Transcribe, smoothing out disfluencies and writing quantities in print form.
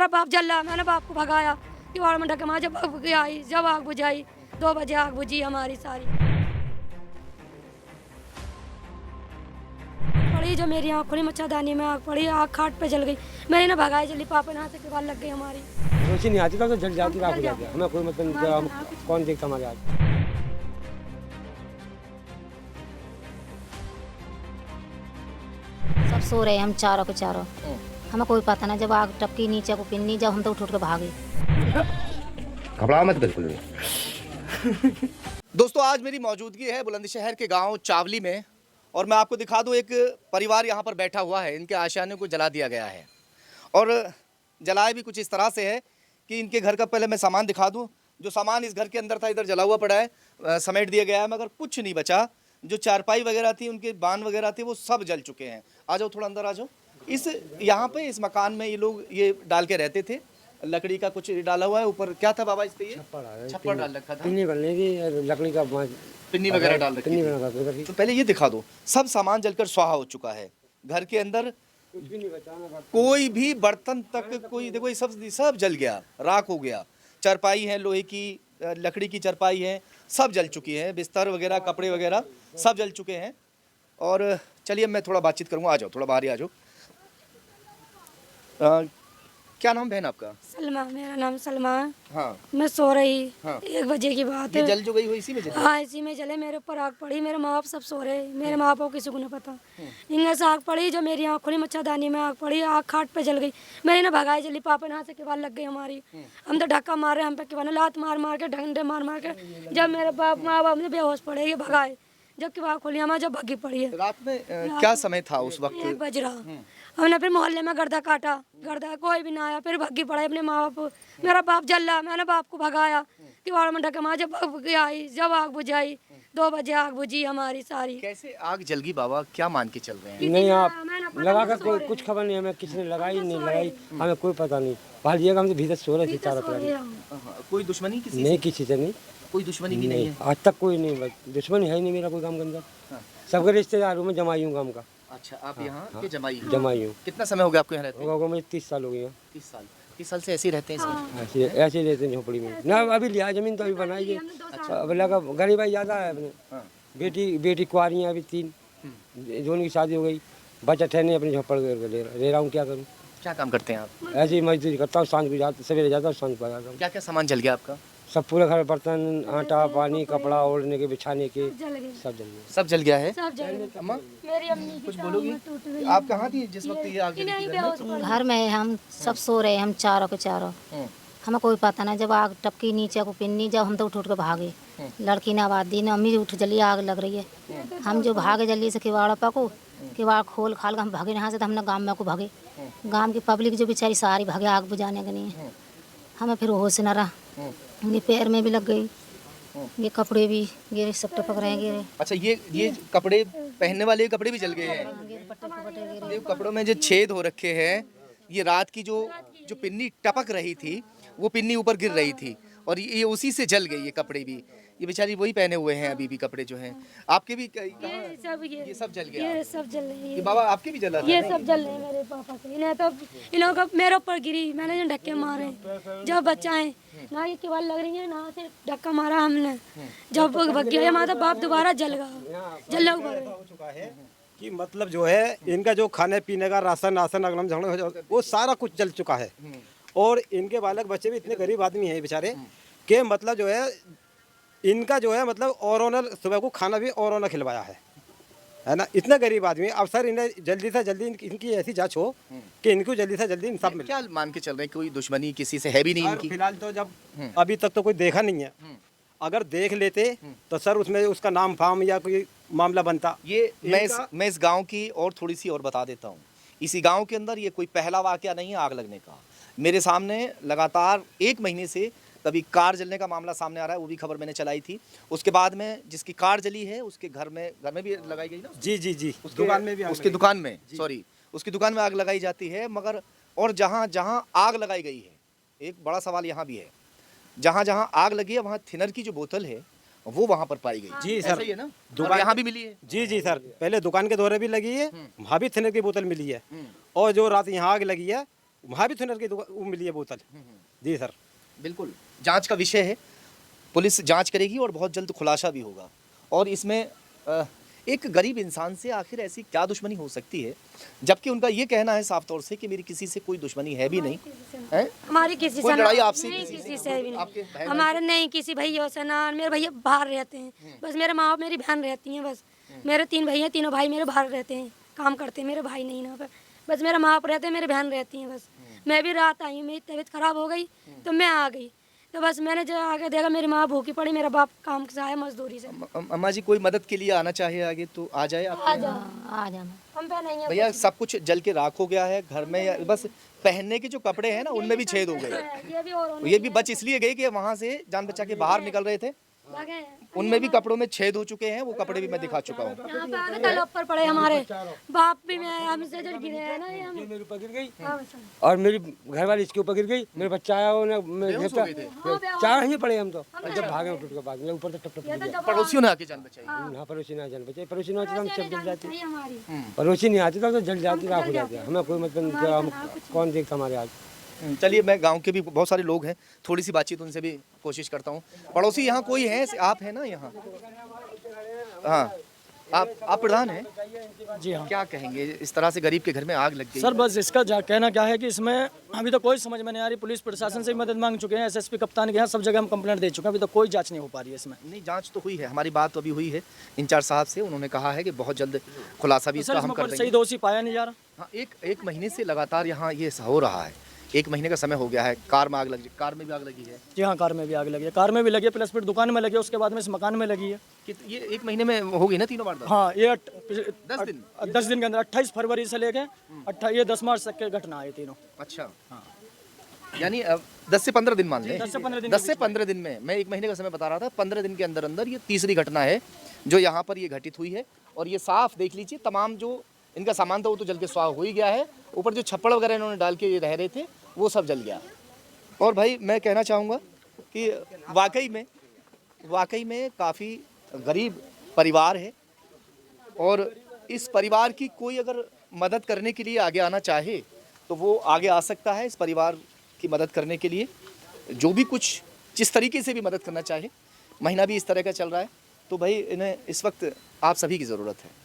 मेरा बाप जल रहा, मैंने बाप को भगाया किवाड़ में ढके, जब आई, जब आग बुझाई 2 बजे आग बुझी हमारी सारी पड़ी। जो मेरी आँख खुली, मच्छरदानी में आग पड़ी, आग खाट पे जल गई। मैंने ना भगाई जल्दी, पापा ने हाथ से किवाड़ लग गई हमारी। रोशनी नहीं आती तो जल जाती, राख हो जाती। हमें कोई मतलब नहीं, हम कौन देखता हमारे आज। सब सो रहे हम चारों के चारों, हमें कोई पता नहीं। जब आग टपकी नीचे को पिन्नी, जब हम तो उठ के भागे। घबरा मत बिल्कुल भी। दोस्तों, आज मेरी मौजूदगी है बुलंदशहर के गांव चावली में और मैं आपको दिखा दूं, एक परिवार यहां पर बैठा हुआ है। इनके आशियाने को जला दिया गया है और जलाया भी कुछ इस तरह से है कि इनके घर का पहले मैं सामान दिखा दूं। जो सामान इस घर के अंदर था इधर जला हुआ पड़ा है, समेट दिया गया है, मगर कुछ नहीं बचा। जो चारपाई वगैरह थी, उनके बान वगैरह थे, वो सब जल चुके हैं। आ जाओ, थोड़ा अंदर आ जाओ। यहाँ पे इस मकान में ये लोग ये डाल के रहते थे, लकड़ी का कुछ डाला हुआ है ऊपर। क्या था बाबा इस पे? ये छप्पर डाल रखा था, पिन्नी बनने की, लकड़ी का पिन्नी वगैरह डाल रखी थी। तो पहले ये दिखा दो, सब सामान जलकर स्वाहा हो चुका है। घर के अंदर कुछ भी नहीं बचा, कोई भी बर्तन तक कोई, देखो ये सब जल गया, राख हो गया। चारपाई है, लोहे की लकड़ी की चारपाई है, सब जल चुकी है। बिस्तर वगैरह, कपड़े वगैरह सब जल चुके हैं। और चलिए मैं थोड़ा बातचीत करूँगा। आ जाओ, थोड़ा बाहर ही आ जाओ। क्या नाम बहन आपका? सलमा, मेरा नाम सलमा है। हाँ। मैं सो रही, हाँ। 1 बजे की बात ये है। जल जो गई हो इसी में जली? हाँ, इसी में जले। मेरे ऊपर आग पड़ी, मेरे माँ बाप सब सो रहे, मेरे माँ बाप को किसी को नहीं पता। इनमें से आग पड़ी, जो मेरी आँख खुली, मच्छरदानी में आग पड़ी, आग खाट पे जल गई। मैंने ना भगाई जल्दी, पापा ने हाथ से किवाड़ लग गई हमारी। हम तो धक्का मार रहे, हम पे किवाड़ लात मार मार के, डंडे मार मार के। जब मेरे माँ बाप ने बेहोश पड़े, ये भगाए। जब किवाड़ खोली, हमारे जब भगी पड़ी है। रात में क्या समय था उस वक्त? 1 बज रहा। हमने फिर मोहल्ले में गर्दा काटा, गर्दा कोई भी ना आया। फिर भगी पड़े अपने माँ बाप, मेरा बाप जल रहा, मैंने बाप को भगाया किवाड़ में ढके, जब आई, जब आग बुझाई 2 बजे आग बुझी हमारी सारी। कैसे आग जल गई बाबा, क्या मान के चल रहे हैं? नहीं, आप लगा कर कोई कुछ खबर नहीं हमें, किसने लगाई नहीं लगाई हमें कोई पता नहीं। भाई हम तो भीतर सो रहे थे चारों तरफ। कोई दुश्मनी किसी नहीं, किसी से नहीं, कोई दुश्मनी भी नहीं है? आज तक कोई नहीं, बस दुश्मन है ही नहीं मेरा कोई काम के अंदर। सबके रिश्तेदारों में जमाई हूँ काम का। अच्छा, आप यहाँ के जमाई हैं? जमाई हूँ। कितना समय हो गया आपको यहाँ रहते? होगा मुझे 30 साल हो गए हैं। 30 साल से ऐसे ही रहते हैं इसमें? ऐसे रहते हैं झोपड़ी में ना। अभी लिया जमीन तो अभी बनाई है। अब लगा गरीबाई ज़्यादा है अपने। बेटी कुआरी हैं अभी 3, जो उनकी शादी हो गई। बच्चा ठहरने अपने झोपड़ ले रहा हूँ, क्या करूँ। क्या काम करते हैं आप? ऐसे ही मजदूरी करता हूँ, शाम को जाता, सवेरे जाता हूँ, शाम को आ जाता हूँ। क्या क्या सामान जल गया आपका? सब पूरे घर, बर्तन, आटा, पानी, कपड़ा, ओढ़ने के, बिछाने के, जल गए, सब जल गया। सब जल गया है? सब जल गए। अम्मा मेरी अम्मी कुछ बोलोगी? आप कहाँ थी जिस वक्त ये आग जली थी? घर में हम सब सो रहे हम चारों के चारों, हमें कोई पता नहीं। जब आग टपकी नीचे को पिन्नी, जब हम तो उठ के भागे। लड़की ने आवाज दी, अम्मी उठ जल्दी आग लग रही है। हम जो भागे जल्दी से किवाड़ पको, किवाड़ खोल खाल के हम भागे यहाँ से। तो हमने गाँव में को भागे, गाँव की पब्लिक जो बेचारी सारी भागे आग बुझाने के लिए। हमें फिर होश न रहा, ये पैर में भी लग गई, ये कपड़े भी गिरे, सब टपक रहे गिरे। अच्छा, ये कपड़े पहनने वाले कपड़े भी जल गए हैं? देखो कपड़ों में जो छेद हो रखे हैं, ये रात की जो पिन्नी टपक रही थी, वो पिन्नी ऊपर गिर रही थी और ये उसी से जल गई। ये कपड़े भी, ये बेचारी वही पहने हुए हैं अभी भी कपड़े जो हैं। आपके भी ये सब जल गया? ये सब जल रही ये है। बाबा आपके भी जला था? ये सब जल रहे हैं मेरे पापा के। इन्हें तो इन्हों को मेरे ऊपर गिरी, मैंने जो धक्के मारे। जब बच्चाएं ना ये किवाड़ लग रही है, ना से धक्का मारा हमने। जब भग गया हमारा बाप, दोबारा जल गया, जल हो चुका है कि मतलब जो है इनका जो खाने पीने का राशन अगलम झगड़े वो सारा कुछ जल चुका है। और इनके बालक बच्चे भी इतने गरीब आदमी हैं बेचारे कि मतलब जो है इनका जो है मतलब औरों ने सुबह को खाना भी औरों ने खिलवाया है ना। इतने गरीब आदमी। अब सर इन्हें जल्दी से जल्दी इनकी ऐसी जांच हो कि इनको जल्दी से जल्दी इंसाफ मिले। क्या मान के चल रहे हैं, कोई दुश्मनी किसी से है भी नहीं इनकी? फिलहाल तो जब अभी तक तो कोई देखा नहीं है। अगर देख लेते तो सर उसमें उसका नाम फार्म या कोई मामला बनता। ये मैं इस गांव की और थोड़ी सी और बता देता हूँ। इसी गांव के अंदर ये कोई पहला वाकया नहीं है आग लगने का। मेरे सामने लगातार 1 महीने से कभी कार जलने का मामला सामने आ रहा है, वो भी खबर मैंने चलाई थी। उसके बाद में जिसकी कार जली है उसके घर में भी लगाई गई ना? जी दुकान में भी, उसकी दुकान में, सॉरी, उसकी दुकान में आग लगाई जाती है। मगर और जहाँ जहाँ आग लगाई गई है, एक बड़ा सवाल यहाँ भी है, जहाँ जहाँ आग लगी है वहाँ थिनर की जो बोतल है वो वहाँ पर पाई गई। जी सर, है ना? दुकान यहाँ भी मिली है? जी सर, पहले दुकान के दौरे भी लगी है, वहाँ भी थिनर की बोतल मिली है। और जो रात यहाँ आग लगी है वहाँ भी थुनर की वो मिली है बोतल। जी सर। बिल्कुल जांच का विषय है, पुलिस जांच करेगी और बहुत जल्द खुलासा भी होगा। और इसमें एक गरीब इंसान से आखिर ऐसी क्या दुश्मनी हो सकती है, जबकि उनका ये कहना है साफ तौर से कि मेरी किसी से कोई दुश्मनी है भी नहीं है। हमारी किसी कोई से लड़ाई ना- आपसे नहीं, किसी किसी से? से भी आपके नहीं, भाई हमारे नहीं किसी भैया से ना। मेरे भैया बाहर रहते हैं, बस मेरे माँ बाप मेरी बहन रहती हैं बस। मेरे 3 भाई हैं, तीनों भाई मेरे बाहर रहते हैं, काम करते हैं। मेरे भाई नहीं ना, बस मेरे माँ बाप रहते हैं, मेरी बहन रहती हैं बस। मैं भी रात आई हूँ, मेरी तबीयत खराब हो गई तो मैं आ गई। तो बस मैंने जो आगे देखा मेरी माँ भूखी पड़ी, मेरा बाप काम से आया मजदूरी से। अम्मा जी कोई मदद के लिए आना चाहे आगे तो आ जाए आप। आ जाना। हम पे नहीं है भैया सब कुछ जल के राख हो गया है घर में, या बस पहनने के जो कपड़े हैं ना उनमें भी छेद हो गए। ये भी और ये भी बच इसलिए गए कि वहां से जान बचा के बाहर निकल रहे थे, लगे हैं। उनमें भी कपड़ों में छेद हो चुके हैं, वो कपड़े भी मैं दिखा चुका हूँ। यहाँ पे आगे तल ऊपर पड़े हमारे बाप भी, मैं हमसे जो गिरे हैं ना ये हम। मेरे ऊपर गिर गई हाँ, बस। और मेरी घरवाली इसके ऊपर गिर गई। मेरे बच्चा आया, चार ही पड़े हम तो। जब भागे टूट के भाग ऊपर से टप टप ये तो जब पड़ोसियों ने आके जान बचाई। हाँ, पड़ोसी ना जान बचे, पड़ोसी ना होते तो हम सब जल जाते। चाहिए हमारी। पड़ोसी नहीं आते तो जल जाती, राख हो जाती। हमें कोई मतलब नहीं, हम कौन देखता हमारे आज। चलिए मैं गांव के भी बहुत सारे लोग हैं, थोड़ी सी बातचीत उनसे भी कोशिश करता हूँ। पड़ोसी यहाँ कोई है? आप हैं ना यहाँ? हाँ, आप प्रधान हैं? जी हाँ क्या कहेंगे, इस तरह से गरीब के घर में आग लग गई? सर, बस इसका कहना क्या है कि इसमें अभी तो कोई समझ में नहीं आ रही। पुलिस प्रशासन से भी मदद मांग चुके हैं, एसएसपी कप्तान के यहाँ सब जगह हम कंप्लेंट दे चुके हैं, अभी तो कोई जांच नहीं हो पा रही है इसमें। नहीं, जांच तो हुई है, हमारी बात तो अभी हुई है इंचार्ज साहब से, उन्होंने कहा है कि बहुत जल्द खुलासा भी सर, इसका हम इसमें कर कोई देंगे। सही दोषी पाया नहीं जा रहा। हाँ, एक महीने से लगातार यहाँ ये हो रहा है, 1 महीने का समय हो गया है। कार में आग लगी, कार में भी आग लगी है जी हाँ, कार में भी आग लगी है, कार में भी लगी है, प्लस फिर दुकान में लगी है, उसके बाद में इस मकान में लगी है। कि ये 1 महीने में होगी ना तीनों बार? हाँ, ये 10 दिन के अंदर 28 फरवरी से लेके 10 मार्च तक की घटना है तीनों। अच्छा, यानी 10 से 15 दिन मान लें। 10 से 15 दिन 10 से 15 दिन में, मैं 1 महीने का समय बता रहा था, 15 दिन के अंदर अंदर ये तीसरी घटना है जो यहाँ पर ये घटित हुई है। और ये साफ देख लीजिए, तमाम जो इनका सामान था वो तो जल के स्वाह हो ही गया है, ऊपर जो छप्पड़ वगैरह इन्होंने डाल के ये रह रहे थे वो सब जल गया। और भाई मैं कहना चाहूँगा कि वाकई में काफ़ी गरीब परिवार है, और इस परिवार की कोई अगर मदद करने के लिए आगे आना चाहे तो वो आगे आ सकता है। इस परिवार की मदद करने के लिए जो भी कुछ जिस तरीके से भी मदद करना चाहे, महीना भी इस तरह का चल रहा है, तो भाई इन्हें इस वक्त आप सभी की ज़रूरत है।